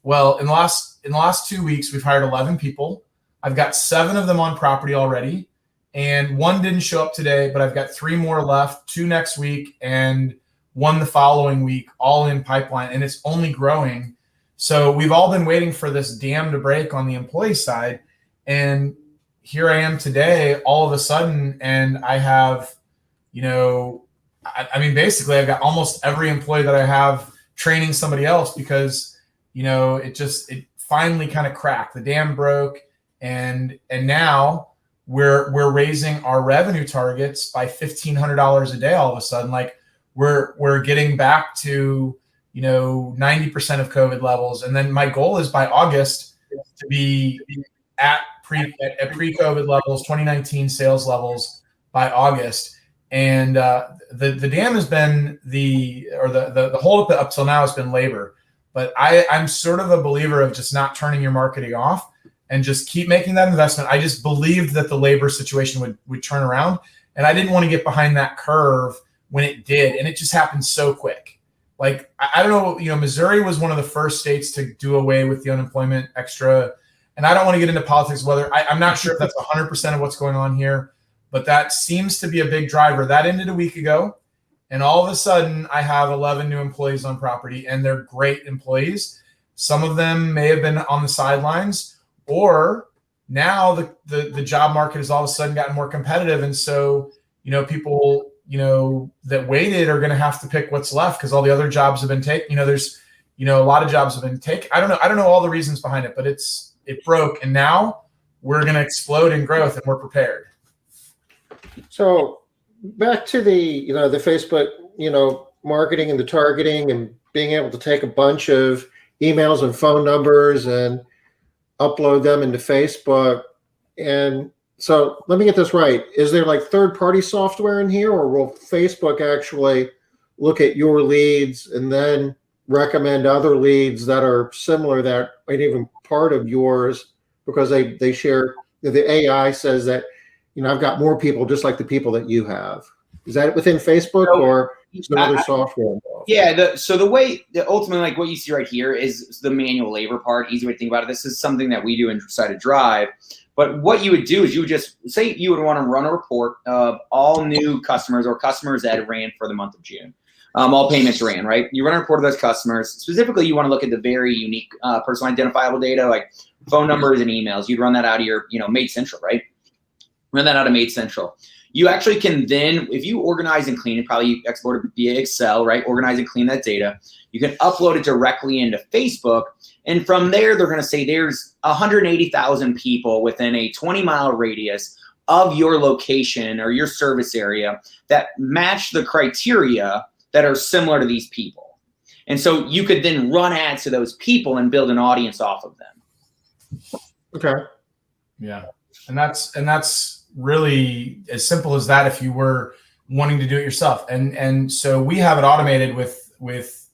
Well, in the last 2 weeks, we've hired 11 people. I've got 7 of them on property already. And 1 didn't show up today, but I've got 3 more left, 2 next week and 1 the following week, all in pipeline. And it's only growing. So we've all been waiting for this dam to break on the employee side. And here I am today, all of a sudden, and I have, I mean, basically I've got almost every employee that I have training somebody else because, it finally kind of cracked. The dam broke, and now we're raising our revenue targets by $1,500 a day all of a sudden. Like we're getting back to 90% of COVID levels, and then my goal is by August to be at pre-COVID levels, 2019 sales levels by August. And the dam has been the holdup up till now has been labor. But I'm sort of a believer of just not turning your marketing off and just keep making that investment. I just believed that the labor situation would turn around, and I didn't want to get behind that curve when it did, and it just happened so quick. Like, I don't know, Missouri was one of the first states to do away with the unemployment extra. And I don't want to get into politics, whether I'm not sure if that's 100% of what's going on here, but that seems to be a big driver. That ended a week ago. And all of a sudden I have 11 new employees on property, and they're great employees. Some of them may have been on the sidelines, or now the job market has all of a sudden gotten more competitive. And so, people, that waited are going to have to pick what's left because all the other jobs have been taken. There's, a lot of jobs have been taken. I don't know all the reasons behind it, but it broke, and now we're going to explode in growth, and we're prepared. So back to the Facebook, marketing and the targeting and being able to take a bunch of emails and phone numbers and upload them into Facebook. And so let me get this right. Is there like third-party software in here, or will Facebook actually look at your leads and then recommend other leads that are similar that ain't even part of yours because they share, the AI says that, I've got more people just like the people that you have. Is that within Facebook, or is there other software involved? Yeah. So the way that ultimately, like what you see right here is the manual labor part. Easy way to think about it. This is something that we do inside of Drive. But what you would do is you would just say you would want to run a report of all new customers or customers that ran for the month of June. All payments ran, right? You run a report of those customers. Specifically, you want to look at the very unique personal identifiable data, like phone numbers and emails. You'd run that out of your, Made Central, right? Run that out of Made Central. You actually can then, if you organize and clean it, probably export it via Excel, right? Organize and clean that data. You can upload it directly into Facebook. And from there, they're going to say there's 180,000 people within a 20-mile radius of your location or your service area that match the criteria that are similar to these people. And so you could then run ads to those people and build an audience off of them. Okay. Yeah. And that's really as simple as that if you were wanting to do it yourself. And so we have it automated with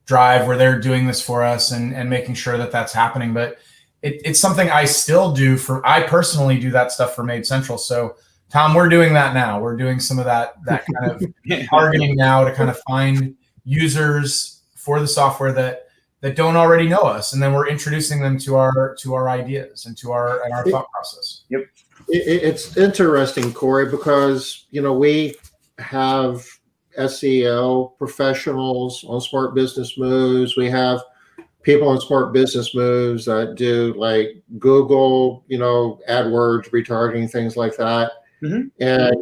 Drive, where they're doing this for us and making sure that that's happening. But it's something I still do I personally do that stuff for Made Central. So Tom, we're doing that now. We're doing some of that kind of targeting now to kind of find users for the software that don't already know us, and then we're introducing them to our ideas and to our thought process. Yep. It's interesting, Corey, because we have SEO professionals on Smart Business Moves. We have people on Smart Business Moves that do like Google, AdWords, retargeting, things like that. Mm-hmm. And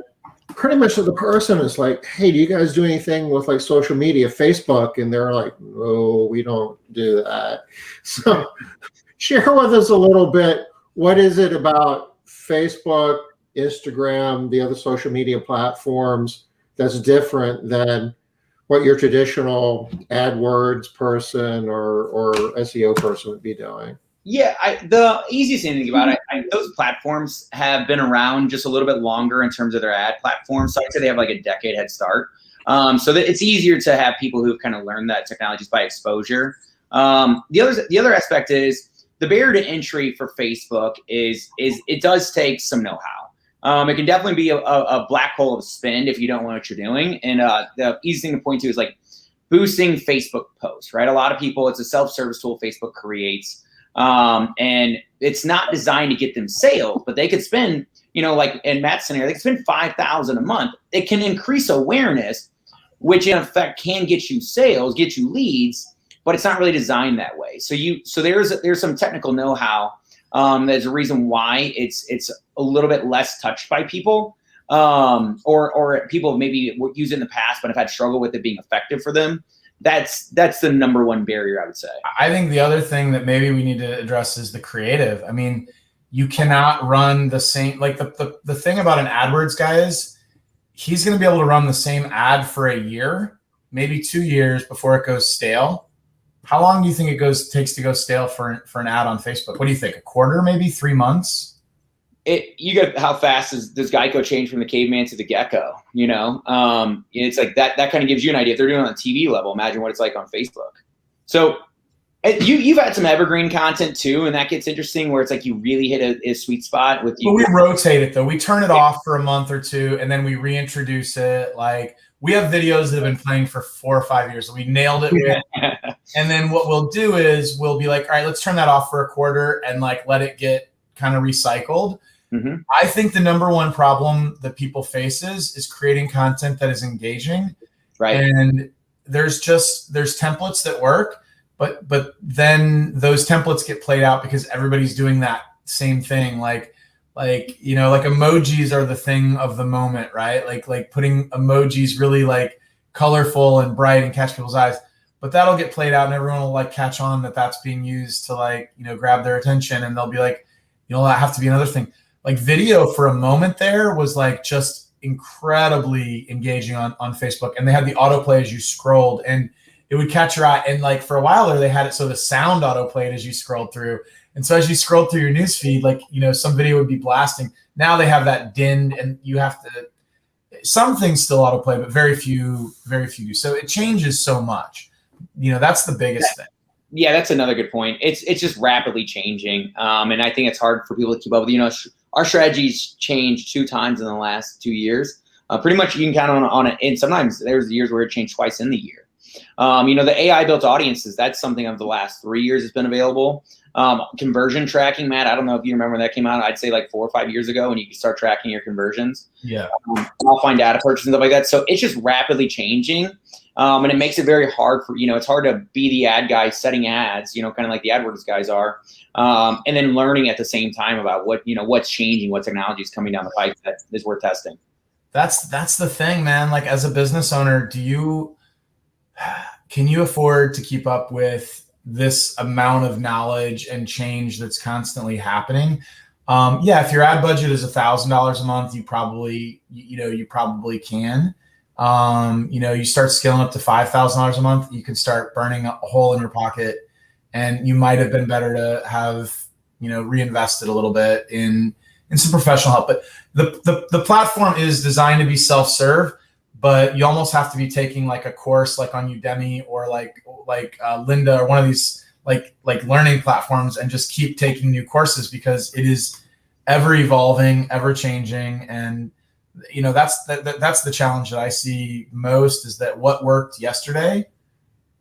pretty much the person is like, hey, do you guys do anything with like social media, Facebook? And they're like, no, we don't do that. So share with us a little bit. What is it about Facebook Instagram, the other social media platforms that's different than what your traditional AdWords person or SEO person would be doing? Yeah, the easiest thing to think about it, those platforms have been around just a little bit longer in terms of their ad platforms. So I'd say they have like a decade head start. So that it's easier to have people who've kind of learned that technology just by exposure. The other aspect is the barrier to entry for Facebook is it does take some know-how. It can definitely be a black hole of spend if you don't know what you're doing. And the easy thing to point to is like boosting Facebook posts, right? A lot of people, it's a self-service tool Facebook creates. And it's not designed to get them sales, but they could spend, like in Matt's scenario, they could spend $5,000 a month. It can increase awareness, which in effect can get you sales, get you leads, but it's not really designed that way. So there's some technical know-how. There's a reason why it's a little bit less touched by people, or people maybe used it in the past, but have had struggle with it being effective for them. That's the number one barrier, I would say. I think the other thing that maybe we need to address is the creative. I mean, you cannot run the same, like the thing about an AdWords guy is he's going to be able to run the same ad for a year, maybe 2 years before it goes stale. How long do you think it takes to go stale for an ad on Facebook? What do you think? A quarter, maybe 3 months? You get how fast does Geico change from the caveman to the gecko? It's like that kind of gives you an idea. If they're doing it on a TV level, imagine what it's like on Facebook. So you've had some evergreen content too, and that gets interesting where it's like you really hit a sweet spot with you. But we rotate it though. We turn it off for a month or two, and then we reintroduce it. Like we have videos that have been playing for 4 or 5 years. So we nailed it with. And then what we'll do is we'll be like, all right, let's turn that off for a quarter and like let it get kind of recycled. Mm-hmm. I think the number one problem that people faces is creating content that is engaging. Right. And there's templates that work, but then those templates get played out because everybody's doing that same thing. Like emojis are the thing of the moment, right? Like putting emojis really like colorful and bright and catch people's eyes. But that'll get played out and everyone will like catch on that that's being used to like, grab their attention, and they'll be like, that have to be another thing. Like video for a moment there was like just incredibly engaging on Facebook, and they had the autoplay as you scrolled and it would catch your eye. And like for a while there, they had it so the sound autoplayed as you scrolled through. And so as you scrolled through your news feed, like, some video would be blasting. Now they have that dinned, and you have to, some things still autoplay, but very few do. So it changes so much. That's the biggest thing. Yeah, that's another good point. It's just rapidly changing. And I think it's hard for people to keep up with. Our strategy's changed 2 times in the last 2 years. Pretty much you can count on it. And sometimes there's years where it changed twice in the year. The AI built audiences, that's something of the last 3 years has been available. Conversion tracking, Matt, I don't know if you remember when that came out. I'd say like 4 or 5 years ago, and you can start tracking your conversions. Yeah. I'll find data purchases and stuff like that. So it's just rapidly changing. And it makes it very hard for, it's hard to be the ad guy setting ads, kind of like the AdWords guys are. And then learning at the same time about what's changing, what technology is coming down the pipe that is worth testing. That's the thing, man. Like as a business owner, can you afford to keep up with this amount of knowledge and change that's constantly happening? If your ad budget is $1,000 a month, you probably can. You start scaling up to $5,000 a month, you can start burning a hole in your pocket, and you might have been better to have, reinvested a little bit in some professional help. But the platform is designed to be self-serve, but you almost have to be taking like a course like on Udemy or like Lynda or one of these like learning platforms, and just keep taking new courses because it is ever evolving, ever changing. And that's the challenge that I see most, is that what worked yesterday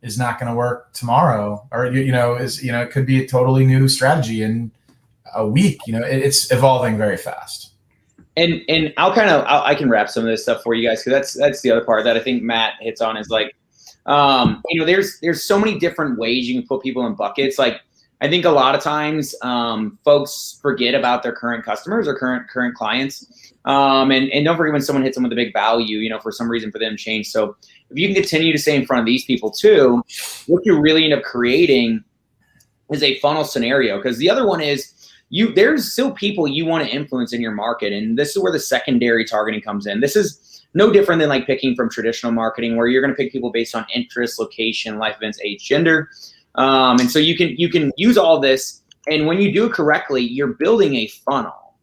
is not going to work tomorrow, or it could be a totally new strategy in a week. It's evolving very fast. And I can wrap some of this stuff for you guys, because that's the other part that I think Matt hits on is like, there's so many different ways you can put people in buckets. Like I think a lot of times folks forget about their current customers or current clients. And don't forget when someone hits them with a big value, for some reason for them to change. So if you can continue to stay in front of these people too, what you really end up creating is a funnel scenario. Because the other one is there's still people you want to influence in your market. And this is where the secondary targeting comes in. This is no different than like picking from traditional marketing, where you're going to pick people based on interest, location, life events, age, gender. And so you can use all this. And when you do it correctly, you're building a funnel.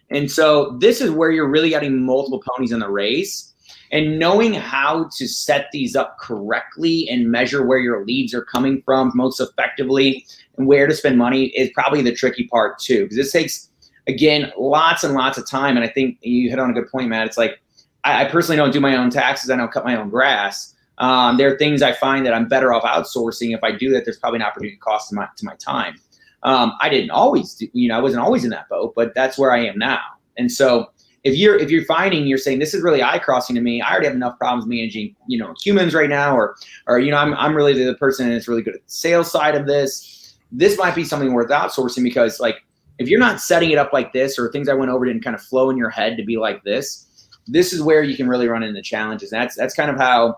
And so this is where you're really getting multiple ponies in the race, and knowing how to set these up correctly and measure where your leads are coming from most effectively and where to spend money is probably the tricky part too. Because this takes, again, lots and lots of time. And I think you hit on a good point, Matt. It's like, I personally don't do my own taxes. I don't cut my own grass. There are things I find that I'm better off outsourcing. If I do that, there's probably an opportunity cost to my time. I didn't always do, I wasn't always in that boat, but that's where I am now. And so if you're finding, you're saying this is really eye crossing to me, I already have enough problems managing, humans right now, or I'm really the person that's really good at the sales side of this. This might be something worth outsourcing, because like, if you're not setting it up like this, or things I went over didn't kind of flow in your head to be like this is where you can really run into challenges. That's kind of how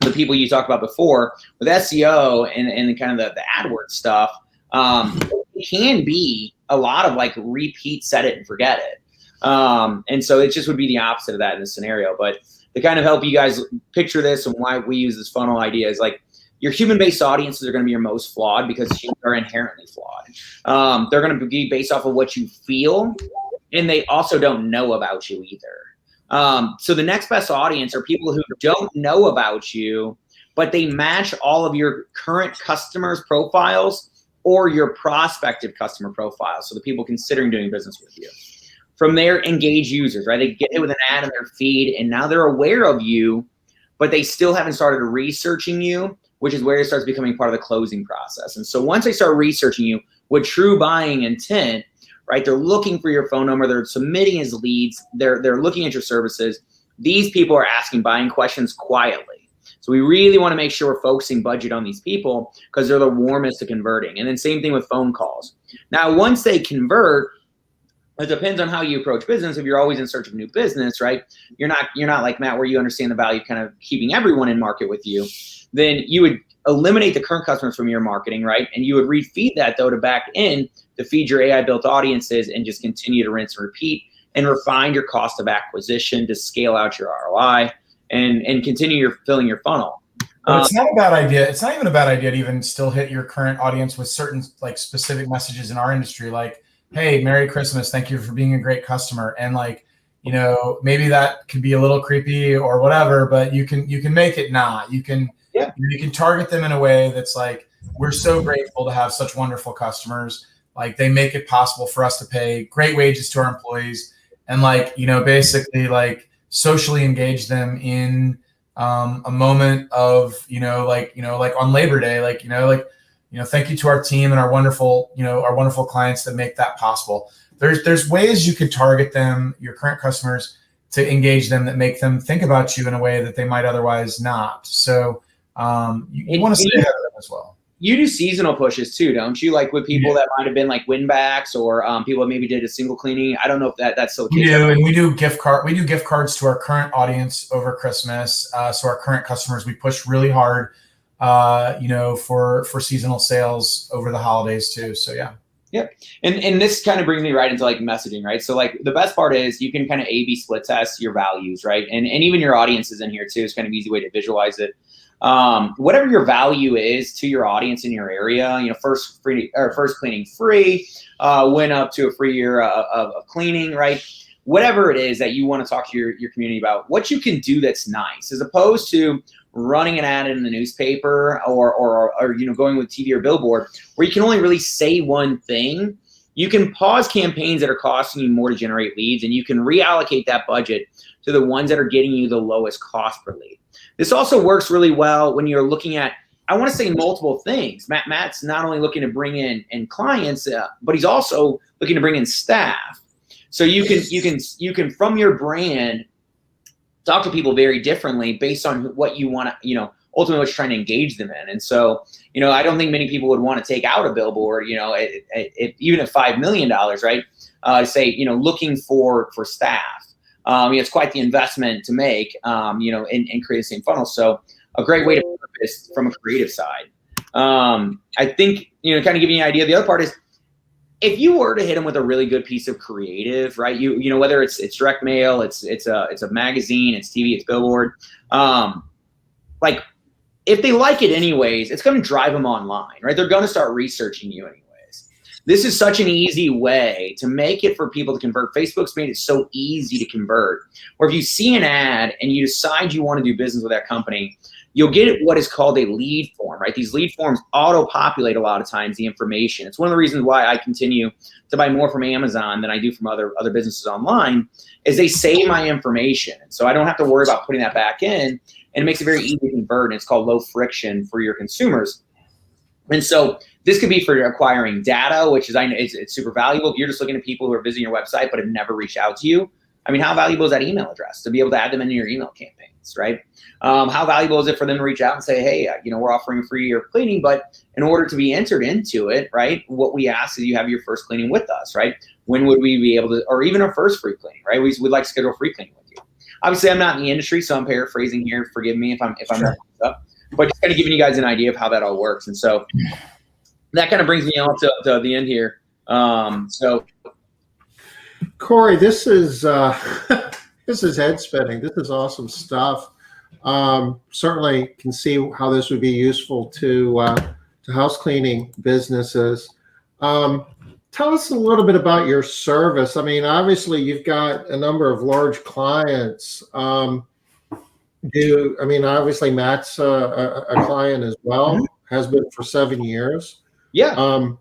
the people you talked about before with SEO and kind of the AdWords stuff, it can be a lot of like repeat, set it and forget it. And so it just would be the opposite of that in this scenario. But to kind of help you guys picture this and why we use this funnel idea is like, your human-based audiences are going to be your most flawed, because humans are inherently flawed. They're going to be based off of what you feel, and they also don't know about you either. So the next best audience are people who don't know about you, but they match all of your current customers' profiles or your prospective customer profiles. So the people considering doing business with you. From there, engage users, right? They get hit with an ad in their feed, and now they're aware of you, but they still haven't started researching you, which is where it starts becoming part of the closing process. And so once they start researching you with true buying intent, right, they're looking for your phone number, they're submitting as leads, they're looking at your services. These people are asking buying questions quietly. So we really want to make sure we're focusing budget on these people, because they're the warmest to converting. And then same thing with phone calls. Now, once they convert, it depends on how you approach business. If you're always in search of new business, right, you're not like Matt, where you understand the value of kind of keeping everyone in market with you. Then you would eliminate the current customers from your marketing, right? And you would refeed that though to back in to feed your AI built audiences, and just continue to rinse and repeat and refine your cost of acquisition to scale out your ROI and continue filling your funnel. But it's not a bad idea. It's not even a bad idea to even still hit your current audience with certain like specific messages in our industry, like, hey, Merry Christmas. Thank you for being a great customer. And like, maybe that could be a little creepy or whatever, but you can make it not. You can target them in a way that's like, we're so grateful to have such wonderful customers. Like, they make it possible for us to pay great wages to our employees, and like, basically like socially engage them in a moment of, like on Labor Day, thank you to our team and our wonderful clients that make that possible. There's ways you could target them, your current customers, to engage them that make them think about you in a way that they might otherwise not. So you want to stay ahead of them as well. You do seasonal pushes too, don't you? Like with people that might have been like win backs, or people that maybe did a single cleaning. I don't know if that's still the case. And we do gift cards to our current audience over Christmas. So our current customers, we push really hard, for seasonal sales over the holidays too. So yeah. Yep. And this kind of brings me right into like messaging, right? So like the best part is you can kind of A/B split test your values, right? And even your audience is in here too. It's kind of an easy way to visualize it. Whatever your value is to your audience in your area, first cleaning free, went up to a free year of cleaning, right? Whatever it is that you want to talk to your community about, what you can do that's nice, as opposed to running an ad in the newspaper or going with TV or billboard, where you can only really say one thing. You can pause campaigns that are costing you more to generate leads, and you can reallocate that budget to the ones that are getting you the lowest cost per lead. This also works really well when you're looking at, I want to say, multiple things. Matt's not only looking to bring in clients, but he's also looking to bring in staff. So you can from your brand talk to people very differently based on what you want to, ultimately what you're trying to engage them in. And so, I don't think many people would want to take out a billboard, even at $5 million, right? Say, looking for staff. It's quite the investment to make, and create the same funnel. So a great way to purpose from a creative side. I think, kind of giving you an idea. The other part is if you were to hit them with a really good piece of creative, right? You know, whether it's direct mail, it's a magazine, it's TV, it's billboard. Like if they like it anyways, it's going to drive them online, right? They're going to start researching you anyways. This is such an easy way to make it for people to convert. Facebook's made it so easy to convert. Or if you see an ad and you decide you want to do business with that company, you'll get what is called a lead form, right? These lead forms auto-populate a lot of times the information. It's one of the reasons why I continue to buy more from Amazon than I do from other businesses online, is they save my information. So I don't have to worry about putting that back in, and it makes it very easy to convert, and it's called low friction for your consumers. And so this could be for acquiring data, which is it's super valuable. If you're just looking at people who are visiting your website but have never reached out to you, I mean, how valuable is that email address to be able to add them into your email campaigns, right? How valuable is it for them to reach out and say, hey, you know, we're offering free year cleaning, but in order to be entered into it, right, what we ask is you have your first cleaning with us, right? When would we be able to, or even our first free cleaning, right? We'd like to schedule free cleaning with you. Obviously, I'm not in the industry, so I'm paraphrasing here. Forgive me if I'm messing up, but just kind of giving you guys an idea of how that all works. And so that kind of brings me on to the end here. So Corey, this is this is head spinning. This is awesome stuff. Certainly can see how this would be useful to house cleaning businesses. Tell us a little bit about your service. I mean, obviously you've got a number of large clients. Obviously Matt's a client as well, has been for 7 years. yeah.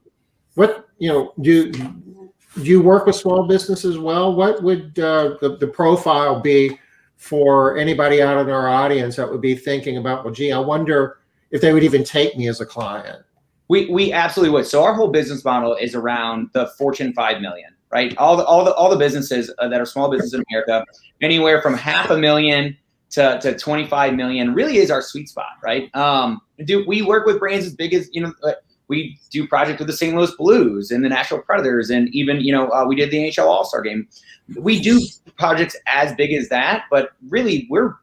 Do you work with small business as well? What would the profile be for anybody out in our audience that would be thinking about, well, gee, I wonder if they would even take me as a client? We absolutely would. So our whole business model is around the Fortune 5 million, right? All the businesses that are small businesses in America, anywhere from $500,000 to 25 million, really is our sweet spot, right? We work with brands as big as, we do projects with the St. Louis Blues and the Nashville Predators, and even we did the NHL All-Star Game. We do projects as big as that, but really we're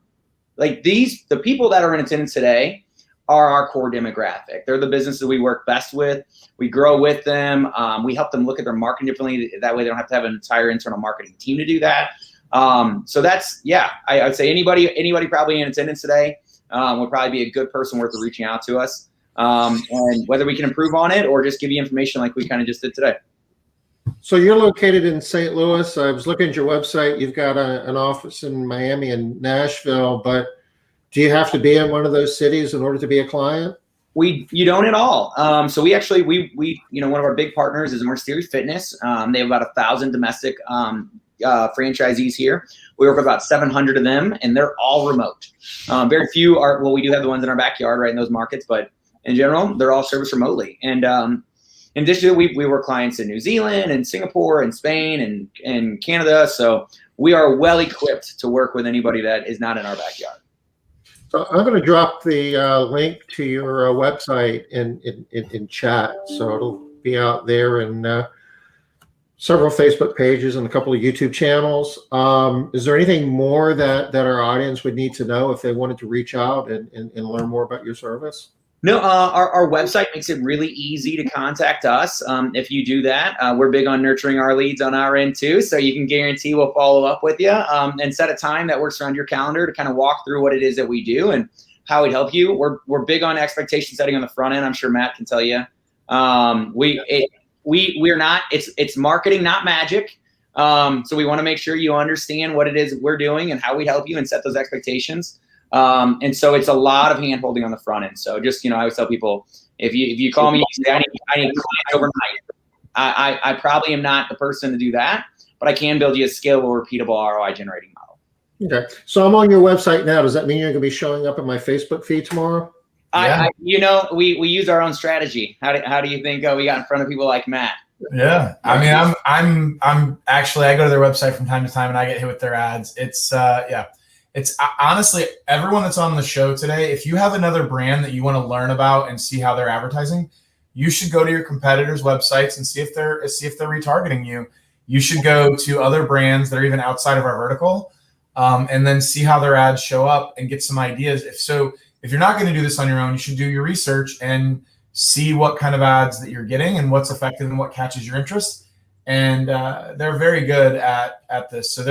like the people that are in attendance today are our core demographic. They're the businesses we work best with. We grow with them. We help them look at their marketing differently. That way they don't have to have an entire internal marketing team to do that. So that's, I would say anybody probably in attendance today would probably be a good person worth reaching out to us. And whether we can improve on it or just give you information like we kind of just did today. So you're located in St. Louis. I was looking at your website. You've got an office in Miami and Nashville, but do you have to be in one of those cities in order to be a client? You don't at all. So we actually, one of our big partners is Immerse Theory Fitness. They have about 1,000 domestic franchisees here. We work with about 700 of them, and they're all remote. Very few are, we do have the ones in our backyard, right, in those markets, but in general, they're all serviced remotely. And in addition, we work clients in New Zealand and Singapore and Spain and Canada. So we are well equipped to work with anybody that is not in our backyard. So I'm going to drop the link to your website in chat. So it'll be out there in several Facebook pages and a couple of YouTube channels. Is there anything more that our audience would need to know if they wanted to reach out and learn more about your service? No, our website makes it really easy to contact us. If you do that, we're big on nurturing our leads on our end too. So you can guarantee we'll follow up with you and set a time that works around your calendar to kind of walk through what it is that we do and how it help you. We're big on expectation setting on the front end. I'm sure Matt can tell you. We're not. It's marketing, not magic. So we want to make sure you understand what it is we're doing and how we help you and set those expectations. And so it's a lot of hand holding on the front end. So just, I always tell people, if you call me, you say, I need clients overnight. I probably am not the person to do that, but I can build you a scalable, repeatable ROI generating model. Okay. So I'm on your website now. Does that mean you're going to be showing up in my Facebook feed tomorrow? Yeah. We use our own strategy. How do you think we got in front of people like Matt? Yeah. I mean, I'm actually, I go to their website from time to time and I get hit with their ads. It's honestly, everyone that's on the show today, if you have another brand that you want to learn about and see how they're advertising, you should go to your competitors' websites and see if they're retargeting you. You should go to other brands that are even outside of our vertical, and then see how their ads show up and get some ideas. If you're not going to do this on your own, you should do your research and see what kind of ads that you're getting and what's effective and what catches your interest. And they're very good at this. So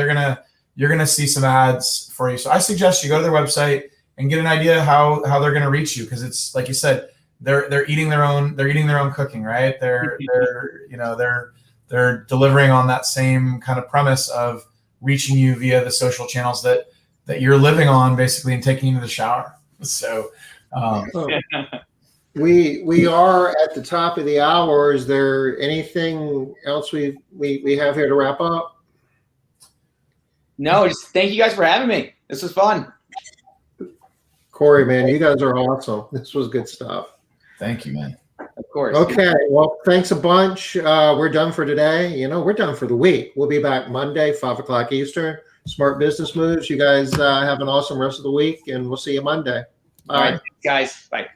you're gonna see some ads for you. So I suggest you go to their website and get an idea how they're gonna reach you, because it's like you said, they're eating their own cooking, right? They're delivering on that same kind of premise of reaching you via the social channels that you're living on, basically, and taking you to the shower. So we are at the top of the hour. Is there anything else we have here to wrap up? No, just thank you guys for having me. This was fun. Corey, man, you guys are awesome. This was good stuff. Thank you, man. Of course. Okay, well, thanks a bunch. We're done for today. We're done for the week. We'll be back Monday, 5 o'clock Eastern. Smart business moves. You guys have an awesome rest of the week, and we'll see you Monday. Bye. All right, guys. Bye.